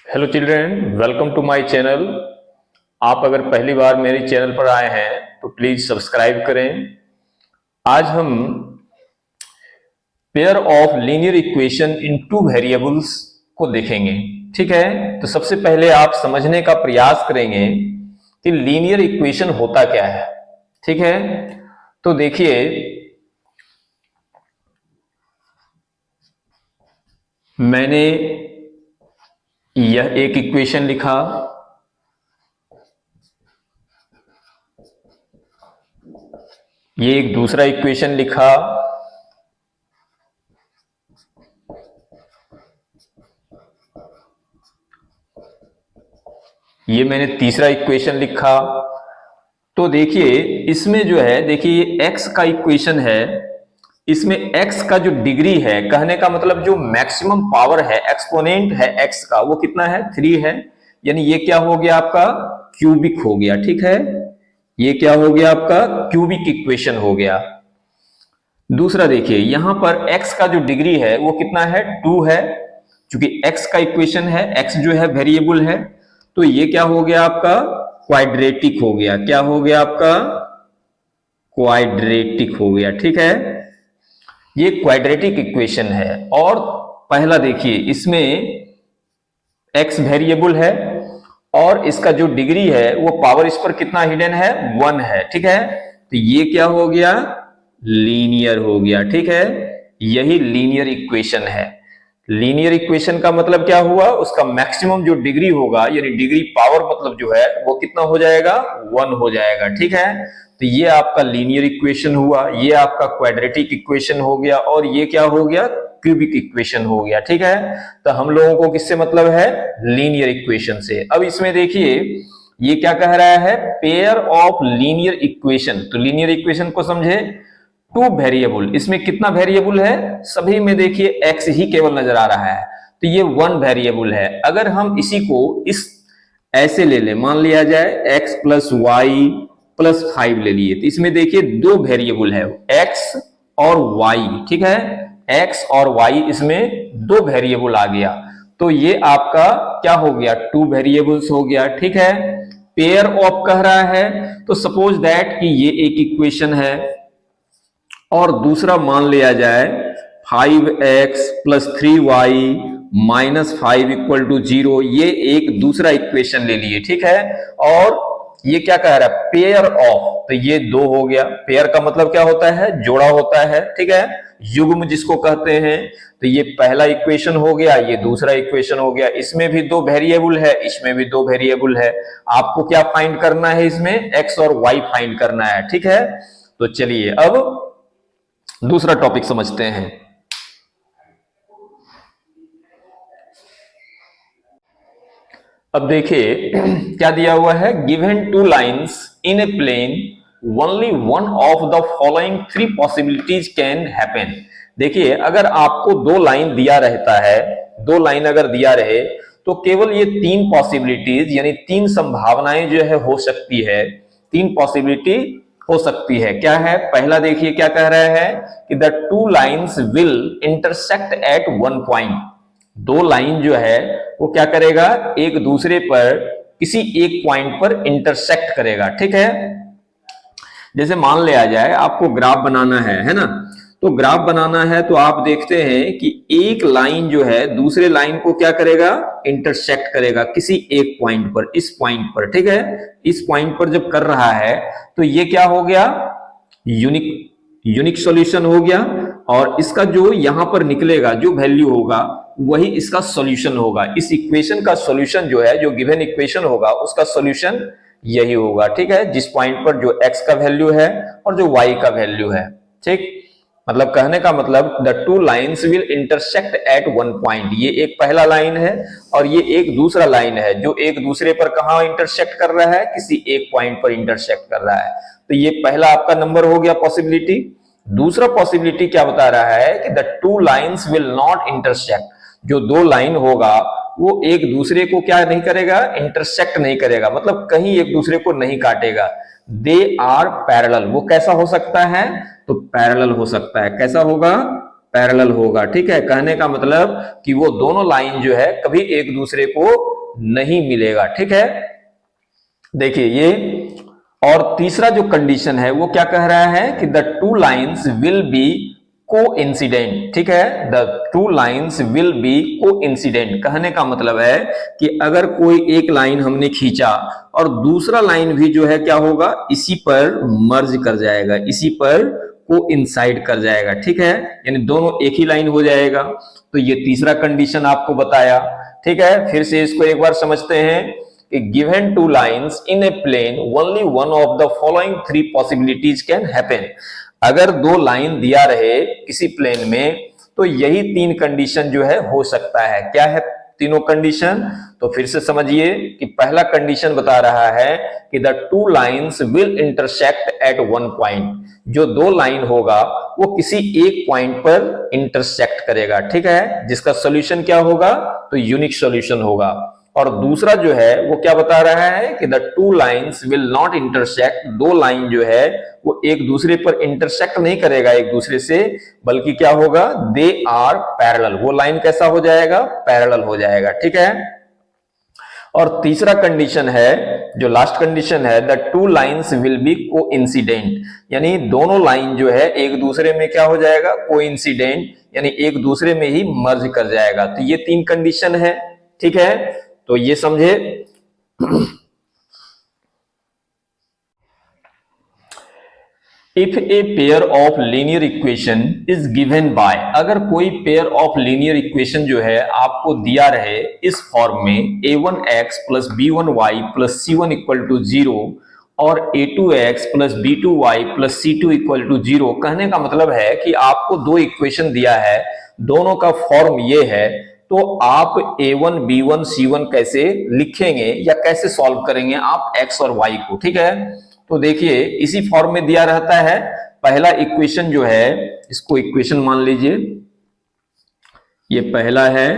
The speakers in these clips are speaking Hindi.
Hello children, welcome to my channel. आप अगर पहली बार मेरे चैनल पर आए हैं तो प्लीज सब्सक्राइब करें। आज हम pair of linear equation in two variables को देखेंगे। ठीक है, तो सबसे पहले आप समझने का प्रयास करेंगे कि लीनियर इक्वेशन होता क्या है। ठीक है, तो देखिए, मैंने यह एक इक्वेशन लिखा, ये एक दूसरा इक्वेशन लिखा, ये मैंने तीसरा इक्वेशन लिखा। तो देखिए, इसमें जो है, देखिए x का इक्वेशन है, इसमें x का जो डिग्री है, कहने का मतलब जो मैक्सिमम पावर है, एक्सपोनेंट है x का, वो कितना है? 3 है। यानी ये क्या हो गया आपका? क्यूबिक हो गया। ठीक है, ये क्या हो गया आपका? क्यूबिक इक्वेशन हो गया। दूसरा देखिए, यहां पर x का जो डिग्री है वो कितना है? 2 है। क्योंकि x का इक्वेशन है, x जो है वेरिएबल है, तो ये क्या हो गया आपका? क्वाड्रेटिक हो गया। क्या हो गया आपका? क्वाड्रेटिक हो गया। ठीक है, ये क्वाड्रेटिक इक्वेशन है। और पहला देखिए, इसमें x वेरिएबल है और इसका जो डिग्री है वो पावर इस पर कितना हिडन है? 1 है। ठीक है, तो ये क्या हो गया? लीनियर हो गया। ठीक है, यही लीनियर इक्वेशन है। लीनियर इक्वेशन का मतलब क्या हुआ? उसका मैक्सिमम जो डिग्री होगा, यानी डिग्री पावर मतलब जो है वो कितना हो जाएगा? 1 हो जाएगा। ठीक है, तो ये आपका लीनियर इक्वेशन हुआ, ये आपका क्वाड्रेटिक इक्वेशन हो गया, और ये क्या हो गया? क्यूबिक इक्वेशन हो गया। ठीक है, तो हम लोगों को किससे मतलब है? लीनियर इक्वेशन से। अब इसमें देखिए, ये क्या कह रहा है? Pair of linear equation. तो लीनियर इक्वेशन को समझे, टू वेरिएबल। इसमें कितना वेरिएबल है? सभी में देखिए एक्स ही केवल नजर आ रहा है, तो ये 1 वेरिएबल है। अगर हम इसी को इस ऐसे ले लें, मान लिया जाए x प्लस वाई प्लस 5 ले लिए, तो इसमें देखिए 2 वेरिएबल है, x और y। ठीक है, x और y, इसमें 2 वेरिएबल आ गया, तो ये आपका क्या हो गया? 2 वेरिएबल्स हो गया। ठीक है, पेयर ऑफ कह रहा है, तो सपोज दैट कि ये एक इक्वेशन है और दूसरा मान लिया जाए 5x plus 3y minus 5 equal to 0, ये एक दूसरा इक्वेशन ले लिए। ठीक है, और ये क्या कह रहा है? पेयर ऑफ, तो ये 2 हो गया। पेयर का मतलब क्या होता है? जोड़ा होता है। ठीक है, युग्म जिसको कहते हैं। तो ये पहला इक्वेशन हो गया, ये दूसरा इक्वेशन हो गया। इसमें भी 2 वेरिएबल है, इसमें भी 2 वेरिएबल है। आपको क्या फाइंड करना है? इसमें x और y फाइंड करना है। ठीक है, तो चलिए अब दूसरा टॉपिक समझते हैं। अब देखिए क्या दिया हुआ है? Given 2 lines in a plane, only one of the following 3 possibilities can happen. देखिए, अगर आपको 2 लाइन दिया रहता है, 2 लाइन अगर दिया रहे, तो केवल ये 3 पॉसिबिलिटीज, यानी 3 संभावनाएं जो है हो सकती है, 3 पॉसिबिलिटी हो सकती है। क्या है? पहला देखिए क्या कह रहा है कि the 2 lines will intersect at 1 point. 2 line जो है वो क्या करेगा? एक दूसरे पर किसी एक पॉइंट पर इंटरसेक्ट करेगा। ठीक है, जैसे मान लिया जाए आपको ग्राफ बनाना है ना, तो ग्राफ बनाना है तो आप देखते हैं कि एक लाइन जो है दूसरे लाइन को क्या करेगा? इंटरसेक्ट करेगा किसी एक पॉइंट पर, इस पॉइंट पर। ठीक है, इस पॉइंट पर जब कर रहा है तो ये क्या हो गया? यूनिक सॉल्यूशन हो गया, और इसका जो यहां पर निकलेगा जो वैल्यू होगा वही इसका सॉल्यूशन होगा। इस इक्वेशन का सॉल्यूशन जो है, जो गिवन इक्वेशन होगा उसका सॉल्यूशन यही होगा। ठीक है, जिस पॉइंट पर जो x का वैल्यू है और जो y का वैल्यू है। ठीक, मतलब कहने का मतलब the 2 lines will intersect at 1 point. ये एक पहला लाइन है और ये एक दूसरा लाइन है, जो एक दूसरे पर कहां इंटरसेक्ट कर रहा है? किसी एक पॉइंट पर इंटरसेक्ट कर रहा है। तो ये पहला आपका नंबर हो गया पॉसिबिलिटी। दूसरा पॉसिबिलिटी क्या बता रहा है कि the 2 lines will not intersect. जो 2 लाइन होगा वो एक दूसरे को क्या नहीं करेगा? इंटरसेक्ट नहीं करेगा, मतलब कहीं एक दूसरे को नहीं काटेगा। They are parallel. वो कैसा हो सकता है? तो पैरेलल हो सकता है। कैसा होगा? पैरेलल होगा। ठीक है, कहने का मतलब कि वो दोनों लाइन जो है कभी एक दूसरे को नहीं मिलेगा। ठीक है, देखिए ये। और तीसरा जो कंडीशन है वो क्या कह रहा है कि the two lines will be coincident. ठीक है, the two lines will be coincident, कहने का मतलब है कि अगर कोई एक लाइन हमने खींचा और दूसरा लाइन भी जो है क्या होगा, इसी पर मर्ज कर जाएगा, इसी पर कोइंसाइड कर जाएगा। ठीक है, यानी दोनों एक ही लाइन हो जाएगा। तो ये तीसरा कंडीशन आपको बताया। ठीक है, फिर से इसको एक बार समझते हैं कि given two lines in a plane only one of the following three possibilities can happen। अगर दो लाइन दिया रहे किसी प्लेन में तो यही तीन कंडीशन जो है हो सकता है। क्या है तीनों कंडीशन? तो फिर से समझिए कि पहला कंडीशन बता रहा है कि the two lines will intersect at one point. जो दो लाइन होगा वो किसी एक पॉइंट पर इंटरसेक्ट करेगा। ठीक है, जिसका सोल्यूशन क्या होगा, तो यूनिक सोल्यूशन होगा। और दूसरा जो है वो क्या बता रहा है कि the two lines will not intersect. दो लाइन जो है वो एक दूसरे पर इंटरसेक्ट नहीं करेगा एक दूसरे से, बल्कि क्या होगा, दे आर पैरेलल। वो लाइन कैसा हो जाएगा, पैरेलल हो जाएगा। ठीक है, और तीसरा कंडीशन है, जो लास्ट कंडीशन है, the two lines will be coincident, यानी दोनों लाइन जो है एक दूसरे में क्या हो जाएगा, कोइंसिडेंट, यानी एक दूसरे में ही मर्ज कर जाएगा। तो ये तीन कंडीशन है। ठीक है, तो ये समझे। If a pair of linear equation is given by, अगर कोई पेयर ऑफ लीनियर इक्वेशन जो है आपको दिया रहे इस फॉर्म में a1x plus b1y plus c1 equal to 0 और a2x plus b2y plus c2 equal to 0, कहने का मतलब है कि आपको दो इक्वेशन दिया है, दोनों का फॉर्म ये है, तो आप a1 b1 c1 कैसे लिखेंगे या कैसे सॉल्व करेंगे आप x और y को। ठीक है, तो देखिए इसी फॉर्म में दिया रहता है। पहला इक्वेशन जो है, इसको इक्वेशन मान लीजिए, ये पहला है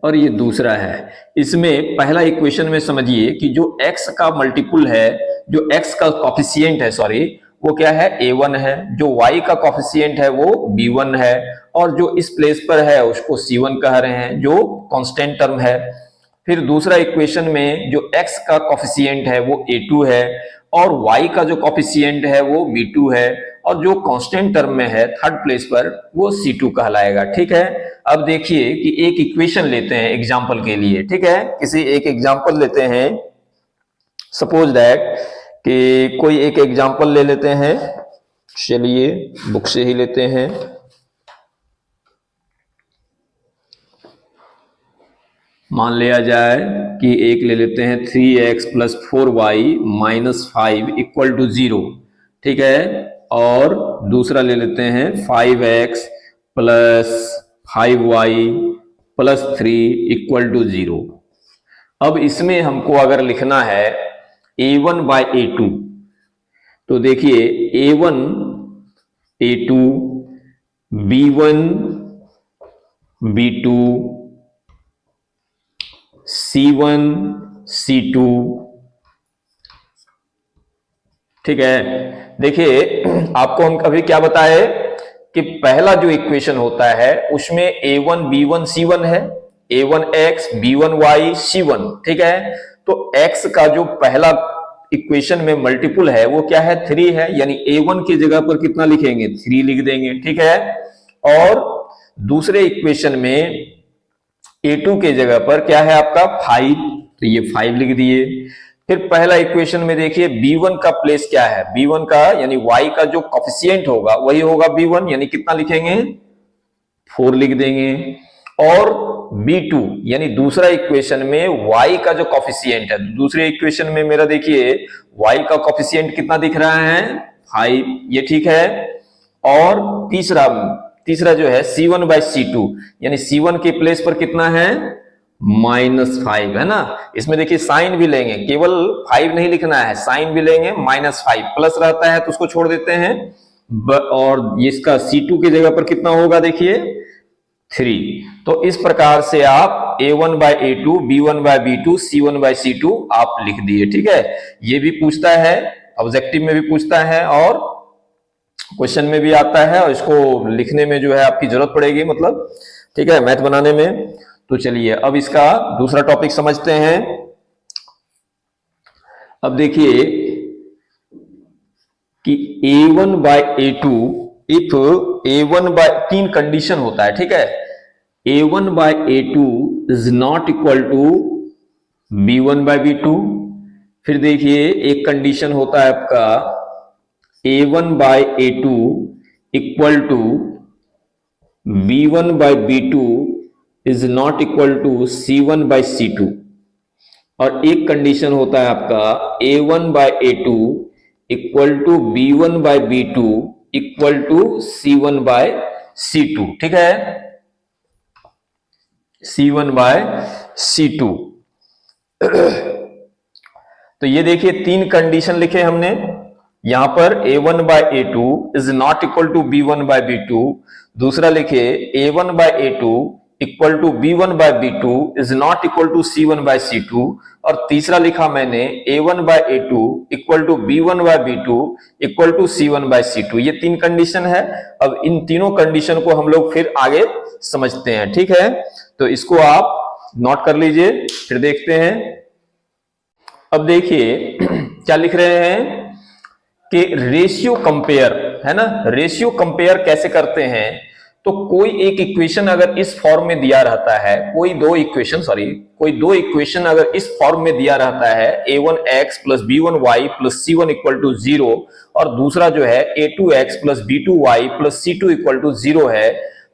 और ये दूसरा है। इसमें पहला इक्वेशन में समझिए कि जो x का मल्टीपुल है, जो x का कॉफिशिएंट है, सॉरी, वो क्या है, a1 है, जो y का कॉफिशिएंट है वो b1 है, और जो इस प्लेस पर है उसको c1 कह रहे हैं, जो कांस्टेंट टर्म है। फिर दूसरा इक्वेशन में जो x का कॉफिशिएंट है वो a2 है, और y का जो कॉफिशिएंट है वो b2 है, और जो कांस्टेंट टर्म में है थर्ड प्लेस पर वो c2 कहलाएगा। ठीक है, अब देखिए कि एक इक्वेशन लेते हैं एग्जांपल के लिए। ठीक है, किसी एक एग्जांपल लेते हैं, सपोज दैट कि कोई एक एग्जांपल ले लेते हैं, चलिए बुक से ही लेते हैं। मान लिया जाए कि एक ले लेते हैं 3x plus 4y minus 5 equal to 0। ठीक है, और दूसरा ले लेते हैं 5x plus 5y plus 3 equal to 0। अब इसमें हमको अगर लिखना है a1 बाय a2, तो देखिए a1 a2 b1 b2 c1 c2। ठीक है, देखिए आपको हम अभी क्या बताए कि पहला जो इक्वेशन होता है उसमें a1 b1 c1 है, a1x b1y c1। ठीक है, तो x का जो पहला इक्वेशन में मल्टीपुल है वो क्या है, 3 है, यानी a1 की जगह पर कितना लिखेंगे, 3 लिख देंगे। ठीक है, और दूसरे इक्वेशन में a2 के जगह पर क्या है आपका 5, तो ये 5 लिख दिए। फिर पहला इक्वेशन में देखिए b1 का प्लेस क्या है, b1 का यानी y का जो कॉफिशिएंट होगा वही होगा b1, यानी कितना लिखेंगे, 4 लिख देंगे। और b2 यानी दूसरा इक्वेशन में y का जो कॉफिशिएंट है, दूसरे इक्वेशन में मेरा देखिए y का कॉफिशिएंट कितना दिख रहा है, 5, ये ठीक है। और तीसरा जो है c1 बाय c2, यानी c1 के प्लेस पर कितना है, -5 है ना। इसमें देखिए साइन भी लेंगे, केवल 5 नहीं लिखना है, साइन भी लेंगे, -5 प्लस रहता है तो उसको छोड़ देते हैं। और इसका c2 की जगह पर कितना होगा, देखिए 3। तो इस प्रकार से आप a1 by a2 b1 by b2 c1 by c2 आप लिख दिए। ठीक है, ये भी पूछता है, ऑब्जेक्टिव में भी पूछता है और क्वेश्चन में भी आता है और इसको लिखने में जो है आपकी जरूरत पड़ेगी, मतलब ठीक है, मैथ बनाने में। तो चलिए अब इसका दूसरा टॉपिक समझते हैं। अब देखिए कि a1 by a2, if a1 by, तीन कंडीशन होता है, ठीक है। a1 by a2 is not equal to b1 by b2। फिर देखिए एक कंडीशन होता है आपका a1 by a2 equal to b1 by b2 is not equal to c1 by c2। और एक कंडीशन होता है आपका a1 by a2 equal to b1 by b2 equal to c1 by c2, ठीक है, c1 बाय c2। तो ये देखिए तीन कंडीशन लिखे हमने यहां पर, a1 by a2 is not equal to b1 by b2। दूसरा लिखे a1 by a2 equal to b1 by b2 is not equal to c1 by c2। और तीसरा लिखा मैंने a1 by a2 equal to b1 by b2 equal to c1 by c2। ये तीन कंडीशन है। अब इन तीनों कंडीशन को हम लोग फिर आगे समझते हैं, ठीक है। तो इसको आप नोट कर लीजिए, फिर देखते हैं। अब देखिए क्या लिख रहे हैं कि रेशियो कंपेयर, है ना। रेशियो कंपेयर कैसे करते हैं, तो कोई एक इक्वेशन अगर इस फॉर्म में दिया रहता है, कोई दो इक्वेशन अगर इस फॉर्म में दिया रहता है, a1x plus b1y plus c1 equal to 0, और दूसरा जो है a2x plus b2y plus c2 equal to 0 है,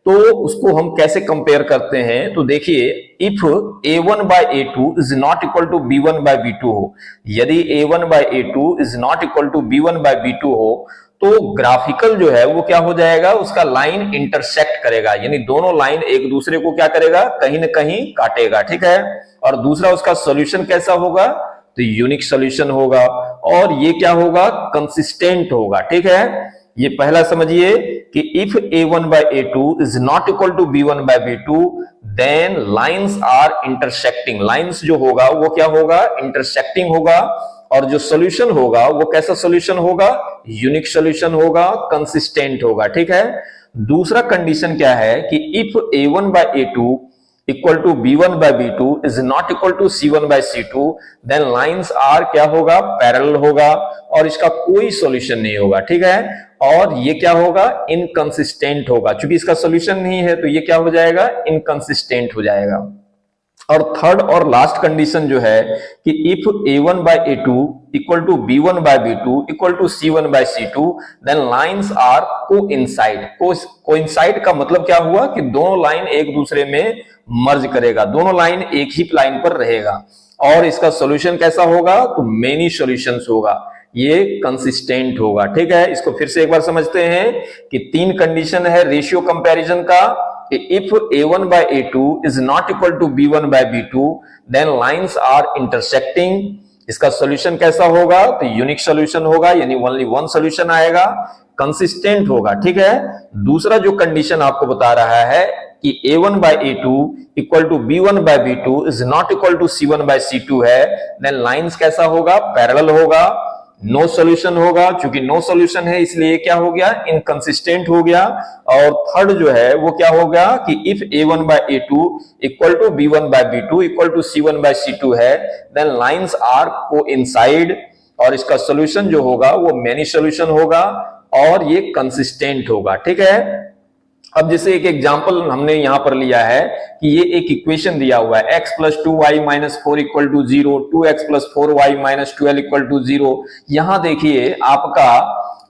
तो उसको हम कैसे कंपेयर करते हैं। तो देखिए if a1 by a2 is not equal to b1 by b2 हो, यदि a1 by a2 is not equal to b1 by b2 हो, तो ग्राफिकल जो है वो क्या हो जाएगा, उसका लाइन इंटरसेक्ट करेगा, यानी दोनों लाइन एक दूसरे को क्या करेगा, कहीं ना कहीं काटेगा, ठीक है। और दूसरा उसका सॉल्यूशन कैसा होगा, तो यूनिक सॉल्यूशन होगा, और ये क्या होगा, कंसिस्टेंट होगा, ठीक है। ये पहला समझिए कि if a1 by a2 is not equal to b1 by b2 then lines are intersecting। Lines जो होगा वो क्या होगा, इंटरसेक्टिंग होगा, और जो सॉल्यूशन होगा वो कैसा सॉल्यूशन होगा, यूनिक सॉल्यूशन होगा, कंसिस्टेंट होगा, ठीक है। दूसरा कंडीशन क्या है कि if a1 by a2 equal to b1 by b2 is not equal to c1 by c2 then lines are क्या होगा, पैरेलल होगा, और इसका कोई सॉल्यूशन नहीं होगा, ठीक है। और ये क्या होगा, इनकंसिस्टेंट होगा, क्योंकि इसका सॉल्यूशन नहीं है, तो ये क्या हो जाएगा, इनकंसिस्टेंट हो जाएगा। और थर्ड और लास्ट कंडीशन जो है कि if a1 by a2 equal to b1 by b2 equal to c1 by c2 then lines are coincide. Coincide का मतलब क्या हुआ कि दोनों लाइन एक दूसरे में मर्ज करेगा, दोनों लाइन एक ही लाइन पर रहेगा, और इसका सॉल्यूशन कैसा होगा, तो मेनी सॉल्यूशंस होगा, ये कंसिस्टेंट होगा, ठीक है। इसको फिर से एक बार समझते हैं कि तीन कंडीशन है रेशियो कंपैरिजन का, if a1 by a2 is not equal to b1 by b2 then lines are intersecting। इसका सॉल्यूशन कैसा होगा, तो यूनिक सॉल्यूशन होगा, यानी ओनली वन सॉल्यूशन आएगा, कंसिस्टेंट होगा, ठीक है। दूसरा जो कंडीशन आपको बता रहा है कि a1 by a2 equal to b1 by b2 is not equal to c1 by c2 है, देन लाइंस कैसा होगा, पैरेलल होगा, नो सॉल्यूशन होगा, क्योंकि नो सॉल्यूशन है इसलिए क्या हो गया, इनकंसिस्टेंट हो गया। और थर्ड जो है वो क्या हो गया कि if a1 by a2 equal to b1 by b2 equal to c1 by c2 है, देन लाइंस आर कोइंसाइड, और इसका सॉल्यूशन जो होगा वो मेनी सॉल्यूशन होगा, और ये कंसिस्टेंट होगा, ठीक है। अब जैसे एक एग्जांपल हमने यहां पर लिया है कि ये एक इक्वेशन दिया हुआ है x plus 2y minus 4 equal to 0, 2x plus 4y minus 12 equal to 0। यहां देखिए आपका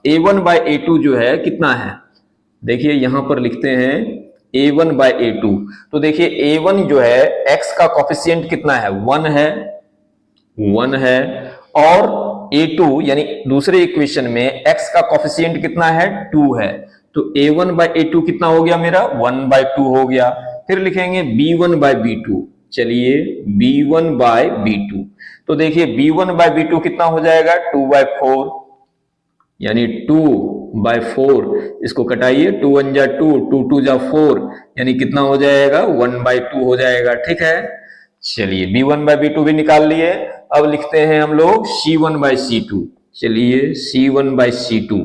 a1 बाय a2 जो है कितना है, देखिए यहां पर लिखते हैं a1 बाय a2। तो देखिए a1 जो है x का कोफिशिएंट कितना है, 1 है, 1 है, और a2 यानी दूसरे इक्वेशन में x का कोफिशिएंट कितना है, 2 है। तो a1 बाय a2 कितना हो गया मेरा, 1 बाय 2 हो गया। फिर लिखेंगे b1 बाय b2, चलिए b1 बाय b2, तो देखिए b1 बाय b2 कितना हो जाएगा, 2 बाय 4, यानी 2 बाय 4, इसको कटाइए, 2 1 जा 2, 2 2 जा 4, यानी कितना हो जाएगा, 1 बाय 2 हो जाएगा, ठीक है। चलिए b1 बाय b2 भी निकाल लिए। अब लिखते हैं हम लोग c1 बाय c2, चलिए C1/C2,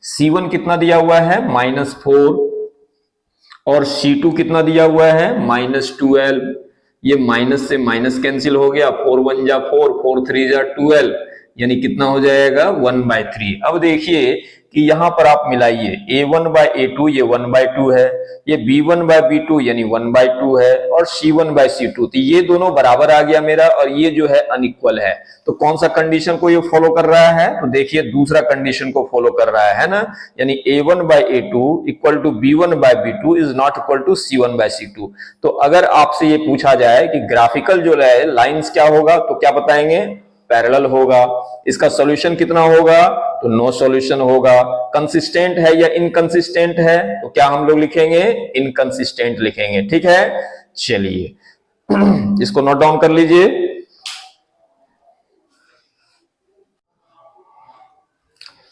C1 कितना दिया हुआ है -4 और C2 कितना दिया हुआ है -12। ये माइनस से माइनस कैंसिल हो गया, 4 1 जा 4, 4 3 जा 12, यानी कितना हो जाएगा 1/3। अब देखिए कि यहां पर आप मिलाइए, A1/A2 ये 1/2 है, ये B1/B2 यानी 1/2 है, और C1/C2, तो ये दोनों बराबर आ गया मेरा, और ये जो है अनइक्वल है। तो कौन सा कंडीशन को ये फॉलो कर रहा है, तो देखिए दूसरा कंडीशन को फॉलो कर रहा है ना, यानी A1/A2 equal to B1/B2 is not equal to C1/C2। तो अगर आपसे ये पूछा जाए कि ग्राफिकल जो है लाइंस क्या होगा, तो क्या बताएंगे, पैरेलल होगा। इसका सॉल्यूशन कितना होगा, तो नो सॉल्यूशन होगा। कंसिस्टेंट है या इनकंसिस्टेंट है, तो क्या हम लोग लिखेंगे, इनकंसिस्टेंट लिखेंगे। ठीक है, चलिए इसको नोट डाउन कर लीजिए।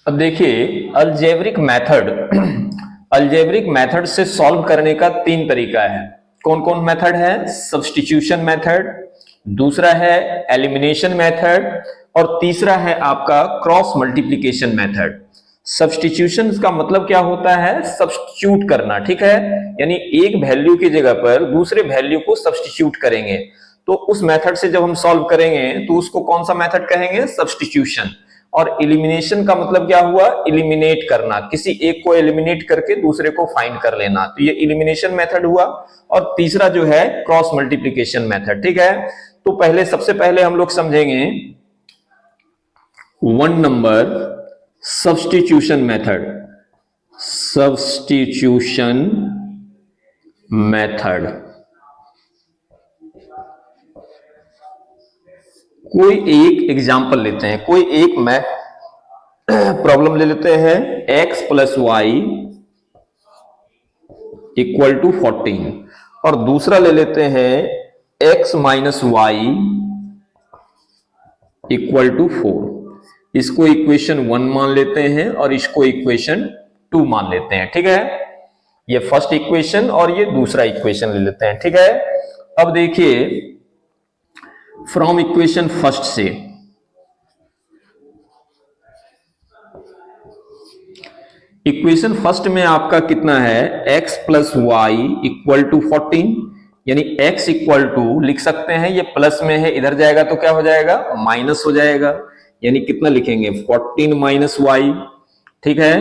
अब देखिए अलजेब्रिक मेथड, अलजेब्रिक मेथड से सॉल्व करने का 3 तरीका है। कौन कौन मेथड है, सब्स्टिट्यूशन मेथड, दूसरा है एलिमिनेशन मेथड, और तीसरा है आपका क्रॉस मल्टीप्लिकेशन मेथड। सब्स्टिट्यूशन का मतलब क्या होता है, सब्स्टिट्यूट करना। ठीक है, यानी एक वैल्यू की जगह पर दूसरे वैल्यू को सब्स्टिट्यूट करेंगे। तो उस मेथड से जब हम सॉल्व करेंगे तो उसको कौन सा मेथड कहेंगे, सब्स्टिट्यूशन। और एलिमिनेशन का मतलब क्या हुआ, एलिमिनेट करना, किसी एक को एलिमिनेट करके दूसरे को फाइंड कर लेना, तो ये एलिमिनेशन मेथड हुआ। और तीसरा जो है क्रॉस मल्टीप्लिकेशन मेथड। ठीक है, तो पहले सबसे पहले हम लोग समझेंगे 1 number substitution method. Substitution method, कोई एक एग्जांपल लेते हैं, कोई एक प्रॉब्लम ले लेते हैं, x + y = 14, और दूसरा ले लेते हैं x - y = 4। इसको इक्वेशन 1 मान लेते हैं और इसको इक्वेशन 2 मान लेते हैं। ठीक है, ये फर्स्ट इक्वेशन और ये दूसरा इक्वेशन ले लेते हैं। ठीक है, अब देखिए फ्रॉम इक्वेशन फर्स्ट से, इक्वेशन फर्स्ट में आपका कितना है, x + y = 14, यानी x = लिख सकते हैं, ये प्लस में है, इधर जाएगा तो क्या हो जाएगा, माइनस हो जाएगा, यानी कितना लिखेंगे 14 - y। ठीक है,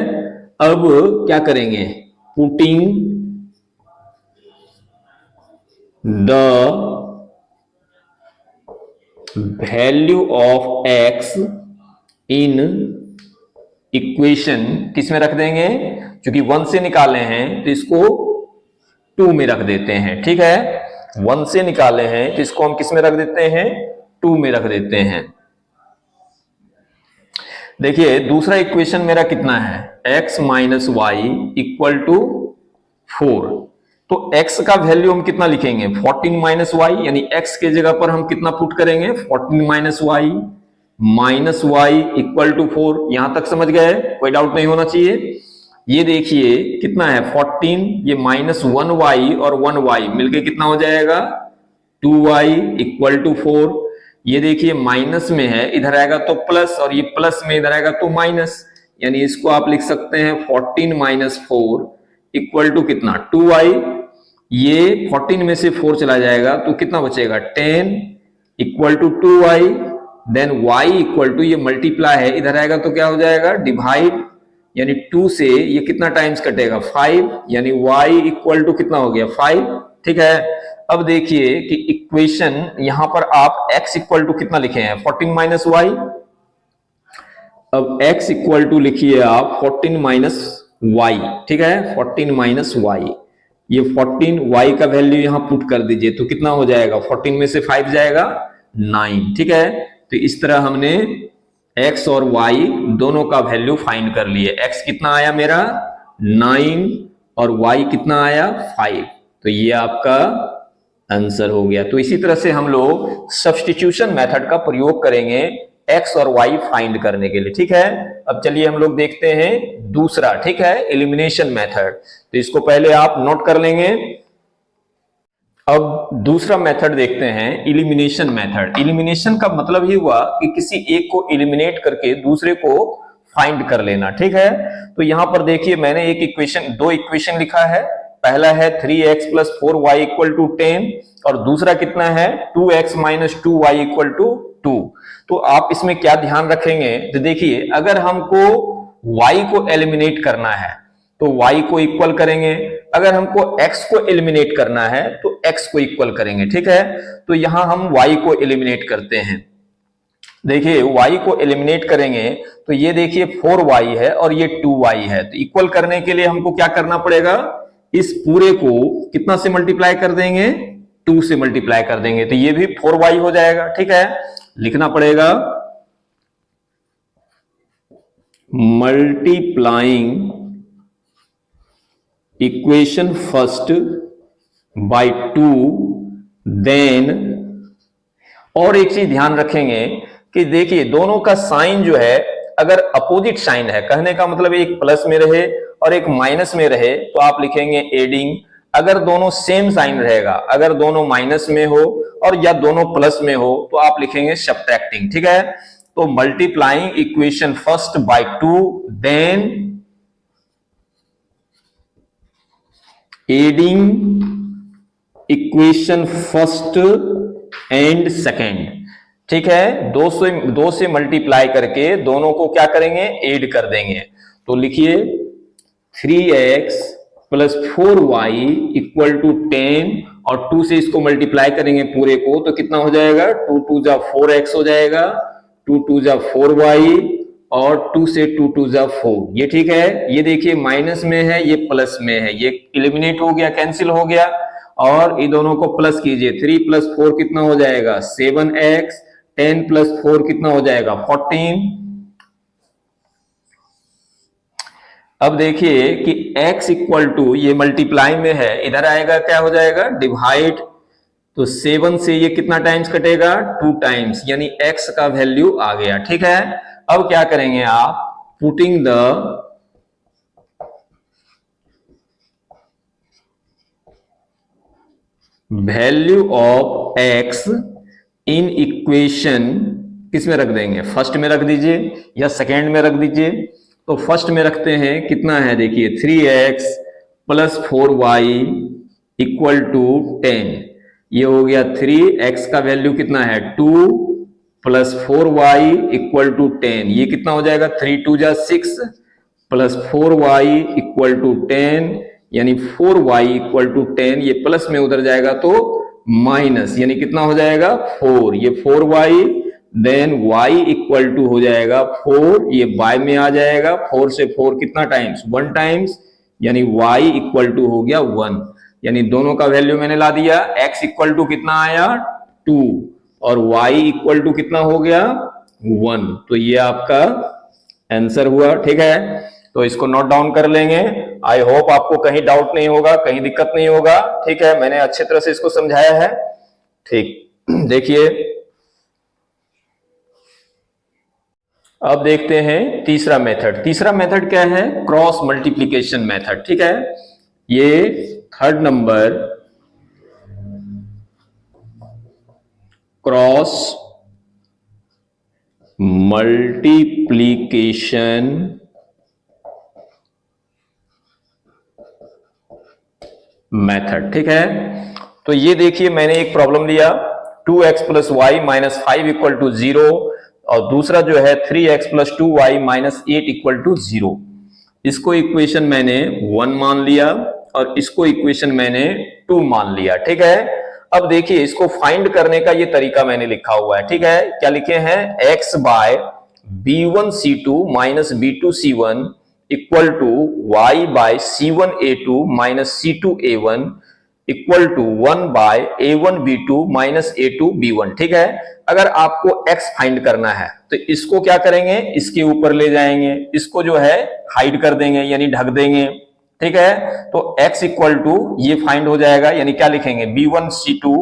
अब क्या करेंगे, putting the value of x in equation, किस में रख देंगे, क्योंकि 1 से निकाले हैं तो इसको 2 में रख देते हैं। ठीक है, 1 से निकाले हैं तो इसको हम किस में रख देते हैं, 2 में रख देते हैं। देखिए दूसरा इक्वेशन मेरा कितना है, x - y = 4, तो x का वैल्यू हम कितना लिखेंगे, 14 - y, यानी x के जगह पर हम कितना पुट करेंगे, 14 - y = 4। यहां तक समझ गए, कोई डाउट नहीं होना चाहिए। ये देखिए कितना है 14, ये -1y और 1y मिलके कितना हो जाएगा, 2y = 4। ये देखिए माइनस में है, इधर आएगा तो प्लस, और ये प्लस में इधर आएगा तो माइनस, यानी इसको आप लिख सकते हैं 14 - 4 = कितना, 2y। ये 14 में से 4 चला जाएगा तो कितना बचेगा, 10 = 2y। देन y = ये मल्टीप्लाई है, इधर आएगा तो क्या हो जाएगा, डिवाइड, यानी 2 से ये कितना टाइम्स कटेगा, 5, यानी y = कितना हो गया, 5। ठीक है, अब देखिए कि इक्वेशन यहां पर आप x = कितना लिखे हैं, 14 - y। अब x = लिखिए आप 14 - y। ठीक है, 14 - y, ये 14y का वैल्यू यहां पुट कर दीजिए तो कितना हो जाएगा, 14 में से 5 जाएगा 9। ठीक है, तो इस तरह हमने x और y दोनों का वैल्यू फाइंड कर लिए। x कितना आया मेरा 9 और y कितना आया 5, तो ये आपका आंसर हो गया। तो इसी तरह से हम लोग सब्स्टिट्यूशन मेथड का प्रयोग करेंगे x और y फाइंड करने के लिए। ठीक है, अब चलिए हम लोग देखते हैं दूसरा, ठीक है, एलिमिनेशन मेथड। तो इसको पहले आप नोट कर लेंगे। अब दूसरा मेथड देखते हैं, इलिमिनेशन मेथड। इलिमिनेशन का मतलब ही हुआ कि किसी एक को इलिमिनेट करके दूसरे को फाइंड कर लेना, ठीक है। तो यहां पर देखिए मैंने एक इक्वेशन, दो इक्वेशन लिखा है। पहला है 3x + 4y = 10 और दूसरा कितना है 2x - 2y = 2। तो आप इसमें क्या ध्यान रखेंगे, तो देखिए अगर हमको y को एलिमिनेट करना है तो y को इक्वल करेंगे, अगर हमको x को एलिमिनेट करना है तो x को इक्वल करेंगे, ठीक है। तो यहां हम y को एलिमिनेट करते हैं। देखिए y को एलिमिनेट करेंगे तो ये देखिए 4y है और ये 2y है। तो इक्वल करने के लिए हमको क्या करना पड़ेगा, इस पूरे को कितना से मल्टीप्लाई कर देंगे, 2 से मल्टीप्लाई कर देंगे, तो ये भी 4y हो जाएगा, ठीक है। लिखना पड़ेगा multiplying equation first by 2 then. और एक चीज ध्यान रखेंगे कि देखिए दोनों का साइन जो है अगर अपोजिट साइन है, कहने का मतलब एक प्लस में रहे और एक माइनस में रहे तो आप लिखेंगे एडिंग। अगर दोनों सेम साइन रहेगा, अगर दोनों माइनस में हो और या दोनों प्लस में हो तो आप लिखेंगे सब्ट्रैक्टिंग, ठीक है। तो multiplying equation first by 2 then adding equation first and second, ठीक है। 2 से मल्टीप्लाई करके दोनों को क्या करेंगे, ऐड कर देंगे। तो लिखिए 3x + 4y = 10 और 2 से इसको मल्टीप्लाई करेंगे पूरे को तो कितना हो जाएगा, 2 × 2 = 4x हो जाएगा, 2 × 2 = 4y और 2 से 2 × 2 = 4। ये ठीक है। ये देखिए माइनस में है, ये प्लस में है, ये एलिमिनेट हो गया, कैंसिल हो गया। और इन दोनों को प्लस कीजिए, 3 + 4 कितना हो जाएगा 7x, 10 + 4 कितना हो जाएगा 14। अब देखिए कि x = ये मल्टीप्लाई में है, इधर आएगा क्या हो जाएगा डिवाइड। तो 7 से ये कितना टाइम्स कटेगा 2 टाइम्स, यानी x का वैल्यू आ गया, ठीक है। अब क्या करेंगे आप, putting the value of x in equation किस में रख देंगे, फर्स्ट में रख दीजिए या सेकेंड में रख दीजिए। तो फर्स्ट में रखते हैं, कितना है देखिए 3x + 4y = 10। ये हो गया 3x का वैल्यू कितना है 2 + 4y = 10। ये कितना हो जाएगा 3 × 2 = 6 + 4y = 10, यानी 4y = 10। ये प्लस में उधर जाएगा तो माइनस, यानी कितना हो जाएगा 4। ये 4y देन y = हो जाएगा 4, ये y में आ जाएगा। 4 से 4 कितना टाइम्स 1 टाइम्स, यानी y = हो गया 1। यानी दोनों का वैल्यू मैंने ला दिया। x = कितना आया 2 और y = कितना हो गया 1। तो ये आपका आंसर हुआ, ठीक है। तो इसको नोट डाउन कर लेंगे। आई होप आपको कहीं डाउट नहीं होगा, कहीं दिक्कत नहीं होगा, ठीक है। मैंने अच्छे तरह से इसको समझाया है, ठीक। देखिए अब देखते हैं तीसरा मेथड। तीसरा मेथड क्या है, क्रॉस मल्टीप्लीकेशन मेथड, ठीक है। ये 3rd number cross multiplication method, ठीक है। तो ये देखिए मैंने एक प्रॉब्लम लिया 2x + y - 5 = 0 और दूसरा जो है 3x + 2y - 8 = 0। इसको इक्वेशन मैंने 1 मान लिया और इसको इक्वेशन मैंने 2 मान लिया, ठीक है। अब देखिए इसको फाइंड करने का ये तरीका मैंने लिखा हुआ है, ठीक है। क्या लिखे हैं, x by b1c2 - b2c1 = y by c1a2 - c2a1 = 1 by a1b2 - a2b1, ठीक है। अगर आपको x फाइंड करना है तो इसको क्या करेंगे, इसके ऊपर ले जाएंगे, इसको जो है हाइड कर देंगे यानी ढक देंगे, ठीक है। तो x = ये फाइंड हो जाएगा, यानी क्या लिखेंगे b1c2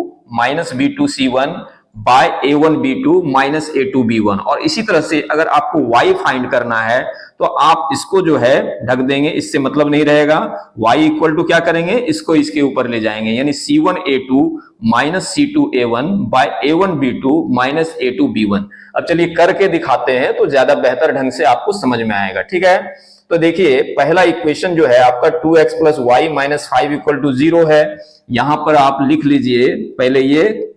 - b2c1 bye a1b2 minus a2b1। और इसी तरह से अगर आपको y फाइंड करना है तो आप इसको जो है ढक देंगे, इससे मतलब नहीं रहेगा। y इक्वल टू क्या करेंगे, इसको इसके ऊपर ले जाएंगे, यानी c1a2 minus c2a1 bye a1b2 minus a2b1। अब चलिए करके दिखाते हैं तो ज्यादा बेहतर ढंग से आपको समझ में आएगा। ठीक है, तो देखिए पहला इक्वेशन जो है आपका 2x plus y minus 5 equal to 0 है। यहां पर आप लिख लीजिए, पहले ये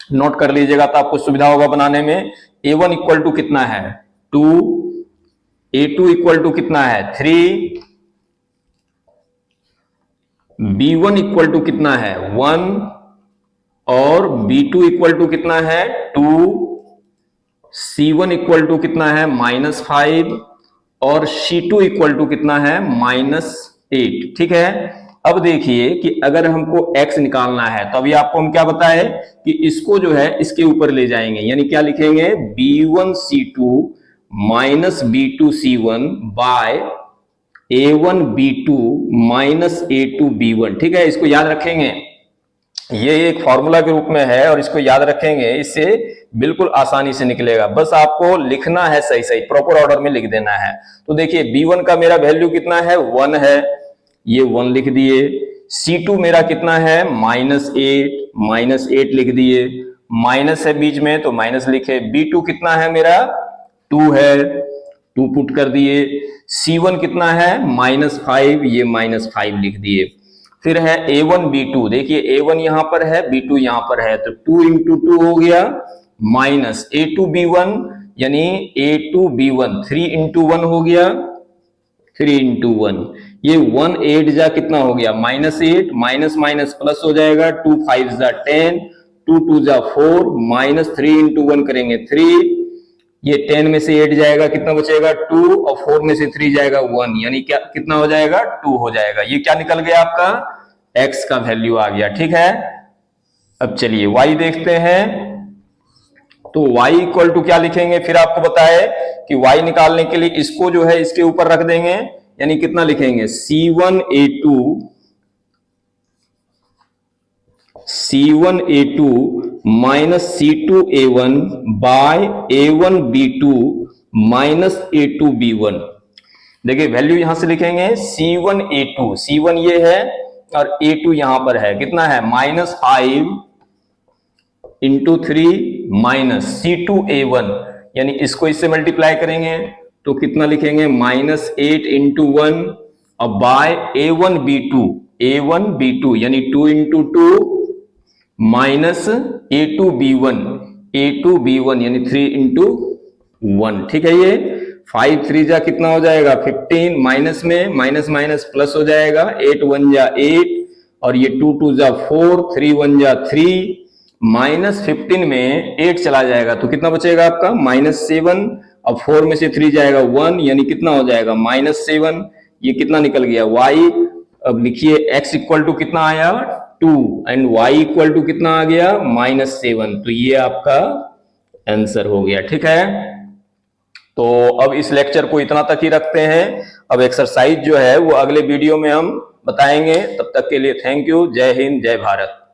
नोट कर लीजिएगा तो आपको सुविधा होगा बनाने में। a1 इक्वल टू कितना है 2, a2 इक्वल टू कितना है 3, b1 इक्वल टू कितना है 1 और b2 इक्वल टू कितना है 2, c1 इक्वल टू कितना है -5 और c2 इक्वल टू कितना है -8। ठीक है, अब देखिए कि अगर हमको x निकालना है तो अभी आपको हम क्या बताए कि इसको जो है इसके ऊपर ले जाएंगे, यानी क्या लिखेंगे b1c2 minus b2c1 bye a1b2 minus a2b1। ठीक है, इसको याद रखेंगे, ये एक फॉर्मूला के रूप में है और इसको याद रखेंगे, इससे बिल्कुल आसानी से निकलेगा। बस आपको लिखना है सही सही, प्रॉपर ऑर्डर में लिख देना है। तो देखिए b1 का मेरा वैल्यू कितना है 1 है, ये 1 लिख दिए। c2 मेरा कितना है -8 लिख दिए, माइनस है बीच में तो माइनस लिखे। b2 कितना है मेरा 2 है, 2 पुट कर दिए। c1 कितना है -5, ये -5 लिख दिए। फिर है a1b2, देखिए a1 यहां पर है, b2 यहां पर है, तो 2 into 2 हो गया माइनस a2b1 यानी a2b1 3 into 1 हो गया 3 into 1। ये 1 8 जा कितना हो गया -8, माइनस माइनस प्लस हो जाएगा 2 5 जा 10, 2 2 जा 4 माइनस 3 into 1 करेंगे 3, ये 10 में से 8 जाएगा कितना बचेगा 2 और 4 में से 3 जाएगा 1, यानी क्या कितना हो जाएगा 2 हो जाएगा। ये क्या निकल गया आपका x का वैल्यू आ गया। ठीक है, अब चलिए y देखते हैं, तो y इक्वल टू क्या लिखेंगे, फिर आपको बताए कि y निकालने के लिए इसको जो है इसके ऊपर रख देंगे, यानी कितना लिखेंगे c1a2 minus c2a1 bye a1b2 minus a2b1। देखिए वैल्यू यहां से लिखेंगे c1a2, c1 ये है और a2 यहां पर है, कितना है -5 इंटू 3 माइनस c2a1, यानी इसको इससे मल्टीप्लाई करेंगे तो कितना लिखेंगे -8 इंटू 1 और बाय a1b2 यानी 2 इंटू 2 माइनस a2b1 यानी 3 इंटू 1। ठीक है, ये 5 3 जा कितना हो जाएगा 15, माइनस में माइनस माइनस प्लस हो जाएगा, 8 1 जा 8 और ये 2 2 जा 4, 3 1 जा 3, माइनस 15 में 8 चला जाएगा तो कितना बचेगा आपका -7 और 4 में से 3 जाएगा 1, यानी कितना हो जाएगा -7। ये कितना निकल गया y। अब लिखिए x इक्वल टू कितना आया 2 एंड y इक्वल टू कितना आ गया -7, तो ये आपका आंसर हो गया। ठीक है, तो अब इस लेक्चर को इतना तक ही रखते हैं। अब एक्सरसाइज जो है वो अगले वीडियो में हम बताएंगे। तब तक के लिए थैंक यू। जय हिंद, जय भारत।